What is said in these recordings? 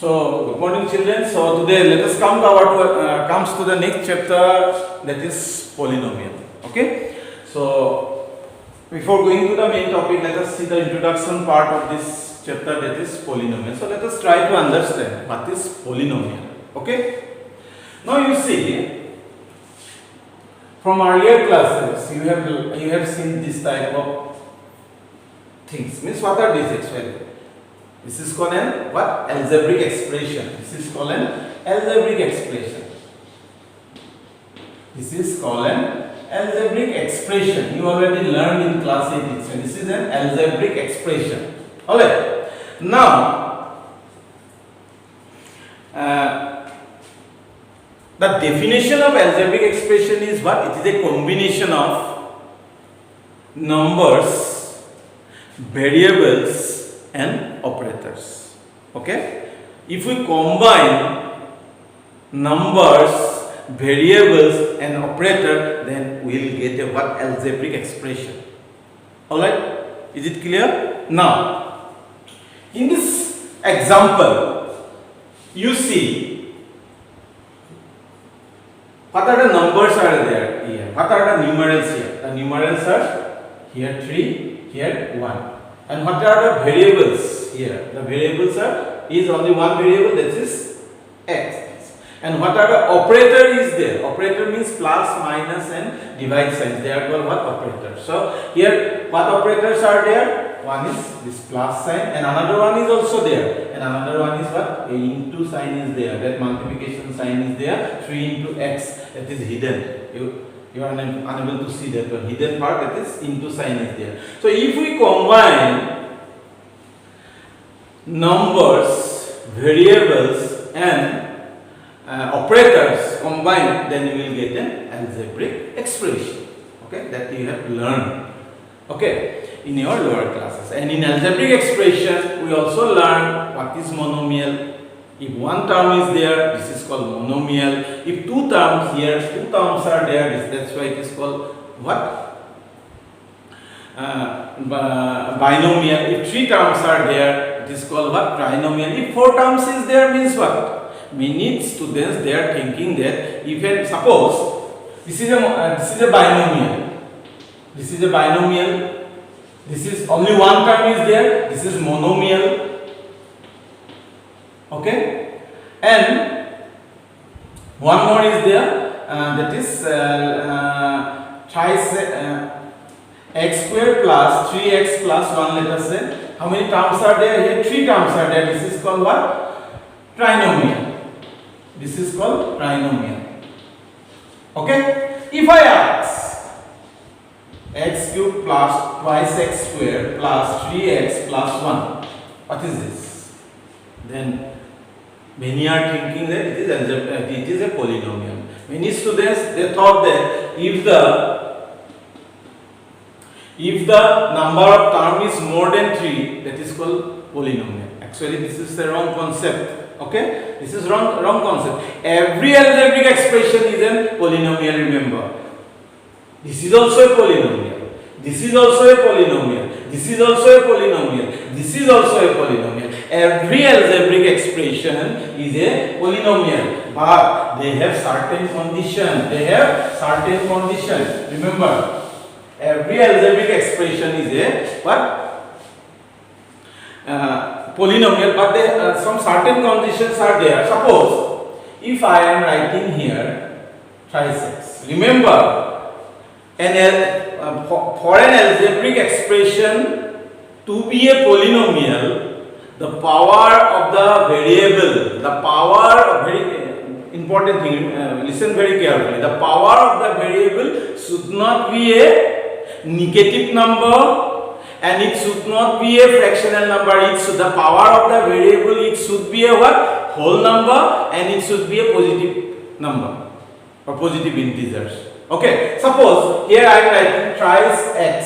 So, good morning, children. So today let us comes to the next chapter, that is polynomial. Okay. So before going to the main topic, let us see the introduction part of this chapter, that is polynomial. So let us try to understand what is polynomial. Okay. Now you see, from earlier classes you have seen this type of things. Means what are these actually? This is called an what? Algebraic expression. This is called an algebraic expression. This is called an algebraic expression. You already learned in class 8. So this is an algebraic expression. Alright. Now, the definition of algebraic expression is what? It is a combination of numbers, variables, and operators. Okay. If we combine numbers, variables, and operator, then we will get a what? Algebraic expression. Alright. Is it clear? Now, in this example, you see what are the numbers are there here? What are the numerals here? The numerals are here 3, here 1. And what are the variables here? The variables is only one variable, that is x. And what are the operator is there? Operator means plus, minus, and divide signs. They are called what? Operators. So here what operators are there? One is this plus sign, and another one is also there. And another one is what? A into sign is there. That multiplication sign is there. 3 into x, that is hidden. You are unable to see that one. Hidden part, that is into sign is there. So if we combine numbers, variables, and operators combined, then you will get an algebraic expression. Okay, that you have learned. Okay, in your lower classes. And in algebraic expression, we also learn what is monomial. If one term is there, this is called monomial. If two terms here, two terms are there, that's why it is called what? Binomial. If three terms are there, it is called what? Trinomial. If four terms is there, means what? Many students they are thinking that if suppose this is a binomial. This is a binomial. This is only one term is there. This is monomial. Okay, and one more is there, that is x square plus 3x plus 1, let us say. How many terms are there? Here 3 terms are there. This is called what? Trinomial. This is called trinomial. Okay, if I ask x cube plus twice x square plus 3x plus 1, what is this? Then many are thinking that it is a polynomial. Many students they thought that if the number of terms is more than 3, that is called polynomial. Actually, this is the wrong concept. Okay, this is wrong concept. Every algebraic expression is a polynomial. Remember, this is also a polynomial. This is also a polynomial. This is also a polynomial. This is also a polynomial. Every algebraic expression is a polynomial, but they have certain condition. Remember, every algebraic expression is a what? Polynomial, but some certain conditions are there. Suppose if I am writing here trisix. Remember, for an algebraic expression to be a polynomial, the power of the variable, very important thing, listen very carefully. The power of the variable should not be a negative number, and it should not be a fractional number. The power of the variable, it should be a what? Whole number, and it should be a positive number or positive integers. Okay, suppose here I am writing thrice x.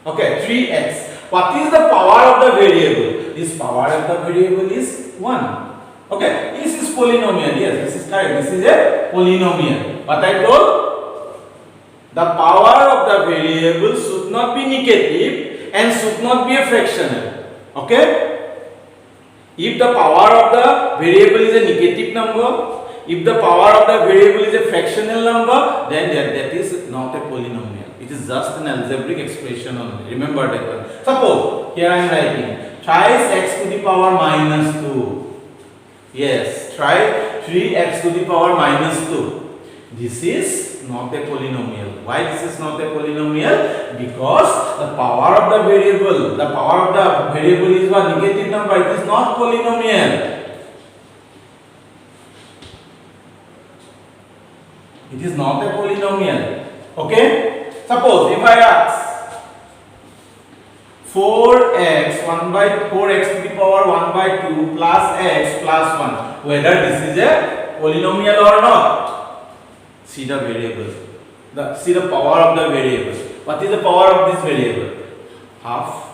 Okay, 3x. What is the power of the variable? This power of the variable is 1. Okay, this is polynomial. Yes, this is correct. This is a polynomial. What I told? The power of the variable should not be negative and should not be a fractional. Okay? If the power of the variable is a negative number, if the power of the variable is a fractional number, then that is not a polynomial. It is just an algebraic expression only. Remember that one. Suppose here I am writing thrice x to the power minus 2. Yes, try 3x to the power minus 2. This is not a polynomial. Why this is not a polynomial? Because the power of the variable is a negative number. It is not polynomial. It is not a polynomial. Okay? Suppose if I ask 4x 1 by 4x to the power 1 by 2 plus x plus 1, whether this is a polynomial or not. See the variable. See the power of the variable. What is the power of this variable? Half.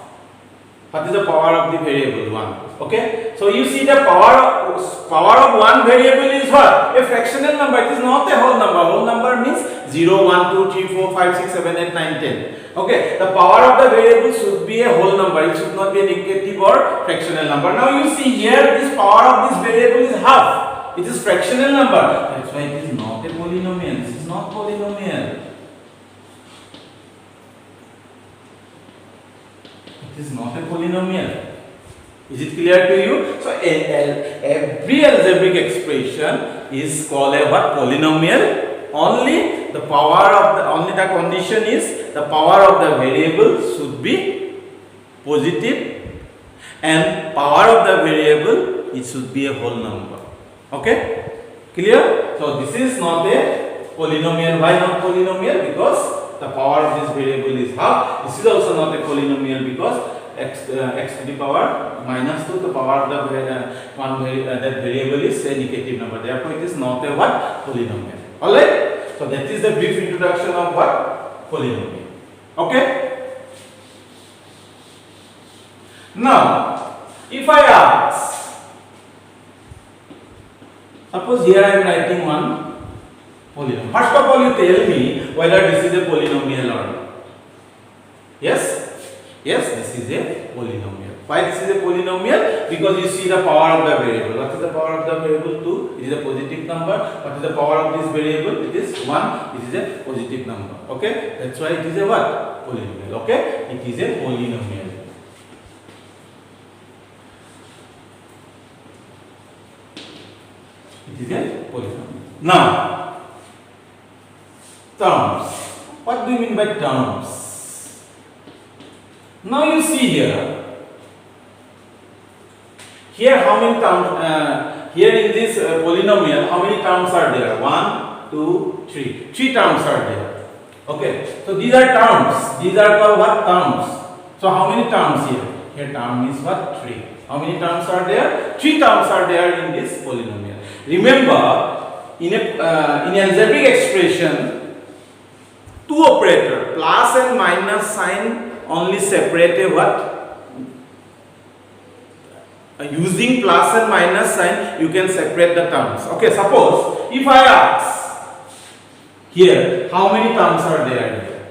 What is the power of the variable? 1. Okay. So you see the power of one variable is what? A fractional number. It is not a whole number. Whole number means 0, 1, 2, 3, 4, 5, 6, 7, 8, 9, 10. Okay. The power of the variable should be a whole number. It should not be a negative or fractional number. Now you see here this power of this variable is half. It is fractional number. That's why it is not a polynomial. This is not polynomial. It is not a polynomial. Is it clear to you? So every algebraic expression is called a what? Polynomial. Only the condition is the power of the variable should be positive, and power of the variable, it should be a whole number. Okay? Clear? So this is not a polynomial. Why not polynomial? Because the power of this variable is half. This is also not a polynomial because x to the power minus 2, the power of the that variable is a negative number. Therefore, it is not a what? Polynomial. Alright? So that is the brief introduction of what? Polynomial. Okay? Now, if I ask, suppose here I am writing one polynomial. First of all, you tell me whether this is a polynomial or not. Yes? Yes, this is a polynomial. Why this is a polynomial? Because you see the power of the variable. What is the power of the variable? 2. It is a positive number. What is the power of this variable? It is 1. It is a positive number. Okay? That's why it is a what? Polynomial. Okay? It is a polynomial. It is a polynomial. Now, terms. What do you mean by terms? Now you see here. Here how many terms? Here in this polynomial, how many terms are there? 1, 2, 3. 3 terms are there. Okay. So these are terms. These are called what? Terms. So how many terms here? Here term is what? 3. How many terms are there? 3 terms are there in this polynomial. Remember, in algebraic expression, two operator plus and minus sign only separate a what? Using plus and minus sign, you can separate the terms. Okay, suppose if I ask here, how many terms are there here?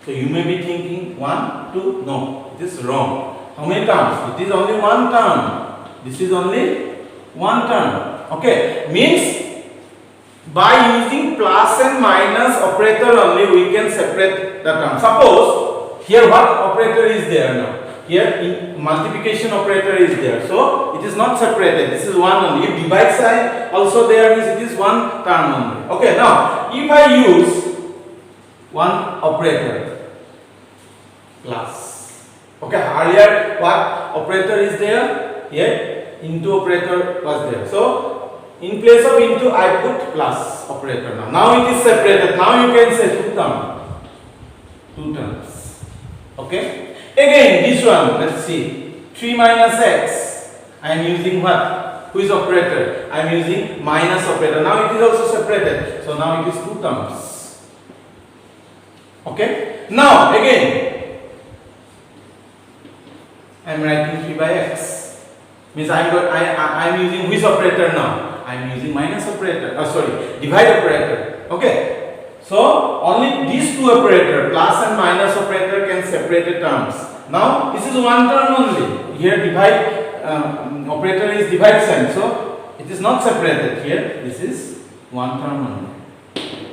So you may be thinking 1, 2. No, it is wrong. How many terms? It is only one term. This is only one term. Okay, means by using plus and minus operator only we can separate the term. Suppose here what operator is there now? Here in multiplication operator is there. So it is not separated. This is one only. If divide sign also there means it is one term only. Okay, now if I use one operator plus. Okay, earlier what operator is there? Here into operator was there. So in place of into I put plus operator now. Now it is separated. Now you can say two terms. Two terms. Okay. Again this one, let's see. 3 minus x. I am using what? Who is operator? I am using minus operator. Now it is also separated. So now it is two terms. Okay. Now again I am writing 3 by x. Means I am using which operator now? I am using minus operator. Divide operator. Okay. So only these two operator, plus and minus operator, can separate the terms. Now this is one term only. Here divide operator is divide sign, so it is not separated here. This is one term only.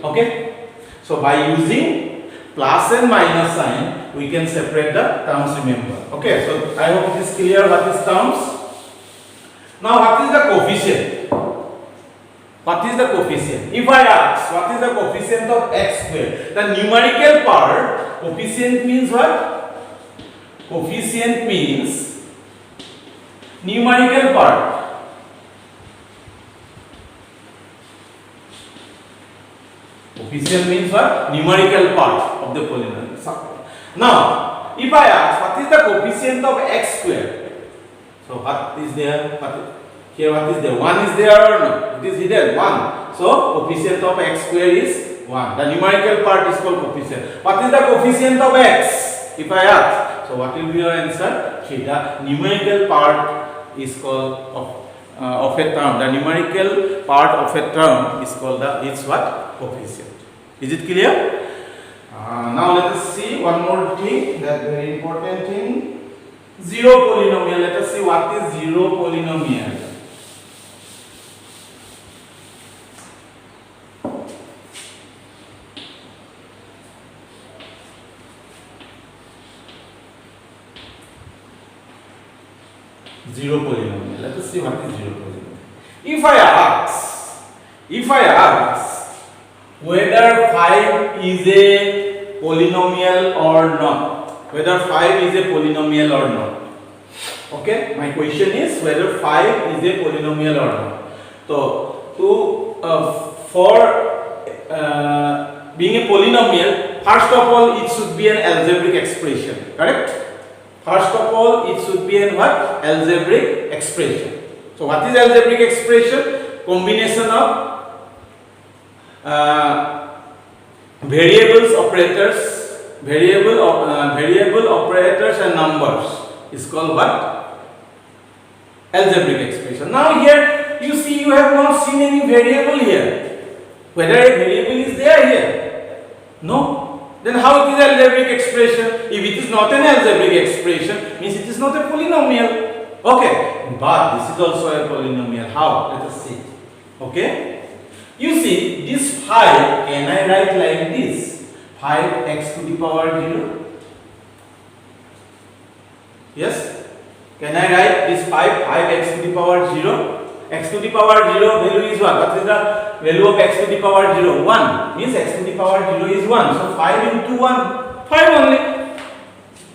Okay, so by using plus and minus sign, we can separate the terms. Remember. Okay, so I hope it is clear what is terms. Now, what is the coefficient? What is the coefficient? If I ask what is the coefficient of x square, the numerical part, coefficient means what? Coefficient means numerical part. Coefficient means what? Numerical part of the polynomial. Now, if I ask what is the coefficient of x square, so what is there? Here what is there? 1 is there or no? It is hidden, 1. So coefficient of x square is 1. The numerical part is called coefficient. What is the coefficient of x? If I ask, so what will be your answer? Okay, the numerical part is called of a term. The numerical part of a term is called what? Coefficient. Is it clear? Now let us see one more thing, that very important thing. Zero polynomial. Let us see what is zero polynomial. Zero polynomial. Let us see what is zero polynomial. If I ask whether 5 is a polynomial or not, whether 5 is a polynomial or not. Okay, my question is whether 5 is a polynomial or not. So, for being a polynomial, first of all, it should be an algebraic expression. Correct? First of all, it should be an what? Algebraic expression. So, what is algebraic expression? Combination of variable operators and numbers is called what? Algebraic expression. Now here you see you have not seen any variable here. Whether a variable is there here? No. Then how it is algebraic expression? If it is not an algebraic expression, means it is not a polynomial. Okay, but this is also a polynomial. How? Let us see. Okay. You see, this 5, can I write like this? 5x to the power 0? Yes? Can I write this 5x to the power 0? X to the power 0 value is what? What is the value of x to the power 0? 1. Means x to the power 0 is 1. So 5 into 1, 5 only.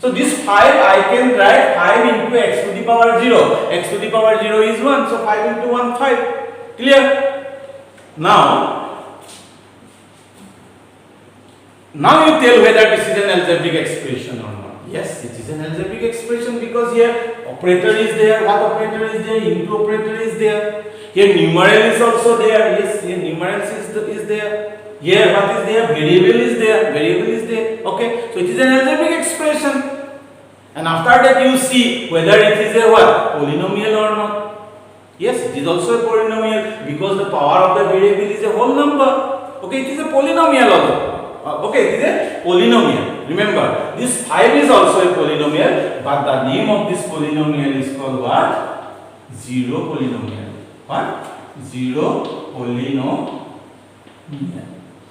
So this 5 I can write 5 into x to the power 0. X to the power 0 is 1. So 5 into 1, 5. Clear? Now you tell whether this is an algebraic expression or not. Yes, it is an algebraic expression because here operator is there. What operator is there? Into operator is there. Here numeral is also there. Yes, here numeral is there. Here what is there? Variable is there. Variable is there. Okay, so it is an algebraic expression. And after that you see whether it is a what? Polynomial or not. Yes, it is also a polynomial because the power of the variable is a whole number. Okay, it is a polynomial also. Okay, it is a polynomial. Remember, this 5 is also a polynomial, but the name of this polynomial is called what? Zero polynomial. What? Zero polynomial.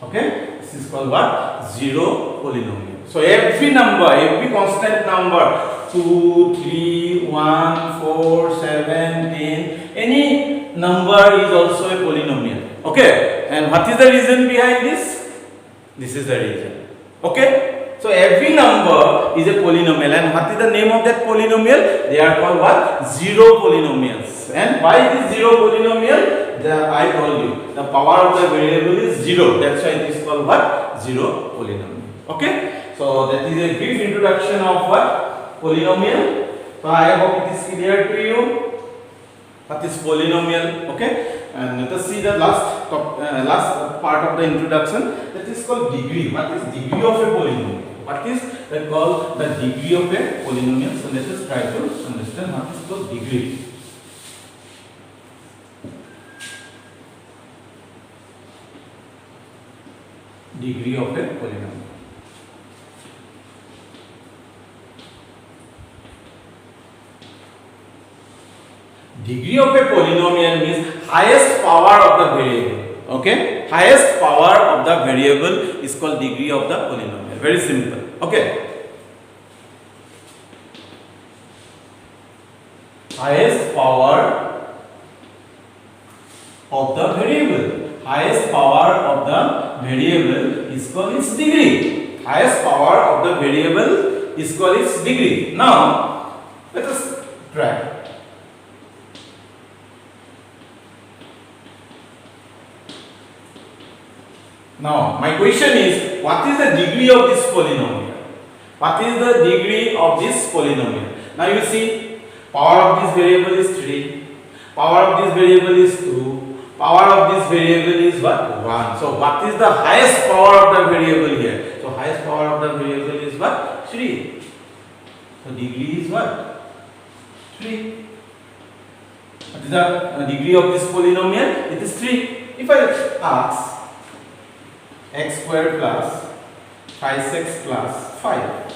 Okay, this is called what? Zero polynomial. So every number, every constant number, 2, 3, 1, 4, 7, 10, any number is also a polynomial. Okay, and what is the reason behind this? This is the reason. Okay, so every number is a polynomial, and what is the name of that polynomial? They are called what? Zero polynomials. And why it is zero polynomial? I told you, the power of the variable is 0. That's why it is called what? Zero polynomial. Okay, so that is a brief introduction of what? Polynomial. So I hope it is clear to you what is polynomial. Okay, and let us see the last part of the introduction, that is called degree. What is degree of a polynomial? What is called the degree of a polynomial? So let us try to understand what is called degree. Degree of a polynomial. Degree of a polynomial means highest power of the variable. Okay, highest power of the variable is called degree of the polynomial. Very simple. Okay, highest power of the variable. Highest power of the variable is called its degree. Highest power of the variable is called its degree. Now let us try. Now my question is, what is the degree of this polynomial? What is the degree of this polynomial? Now you see, power of this variable is 3, power of this variable is 2, power of this variable is what? 1. So what is the highest power of the variable here? So highest power of the variable is what? 3. So degree is what? 3. What is the degree of this polynomial? It is 3. If I ask x squared plus 5x plus 5,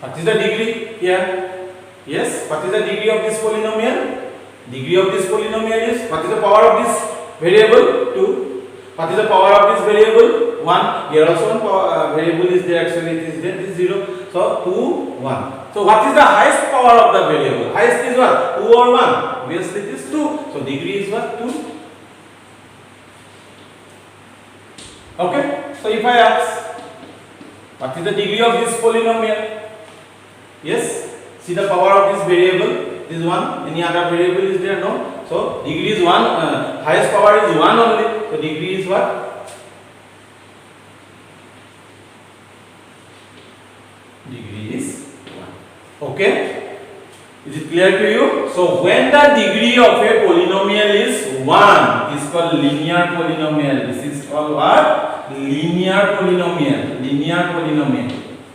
what is the degree here? Yes, what is the degree of this polynomial? Degree of this polynomial is, what is the power of this variable? 2. What is the power of this variable? 1. Here also one variable is there, actually it is there, it is 0. So 2, 1. So what is the highest power of the variable? Highest is what? 2 or 1? Obviously it is 2. So degree is what? 2. Okay. So if I ask, what is the degree of this polynomial? Yes. See the power of this variable is 1. Any other variable is there? No. So degree is 1. Highest power is 1 only. So degree is what? Degree is 1. Okay. Is it clear to you? So when the degree of a polynomial is 1, it is called linear polynomial. This is called what? Linear polynomial. Linear polynomial.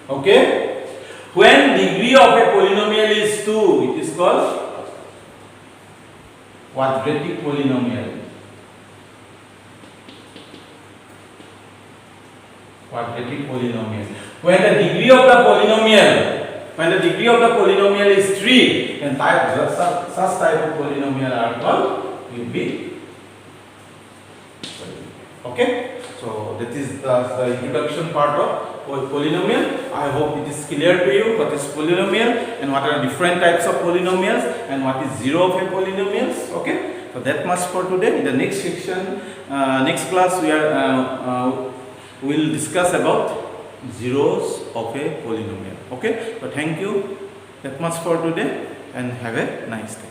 Okay. When degree of a polynomial is 2, it is called quadratic polynomial. Quadratic polynomial. When the degree of the polynomial is 3, then such type of polynomial are called cubic. Okay. So that is the introduction part of polynomial. I hope it is clear to you what is polynomial and what are different types of polynomials and what is zero of a polynomials. Okay. So that much for today. In the next section, next class, we will discuss about zeros of a polynomial. Okay. So thank you. That much for today and have a nice day.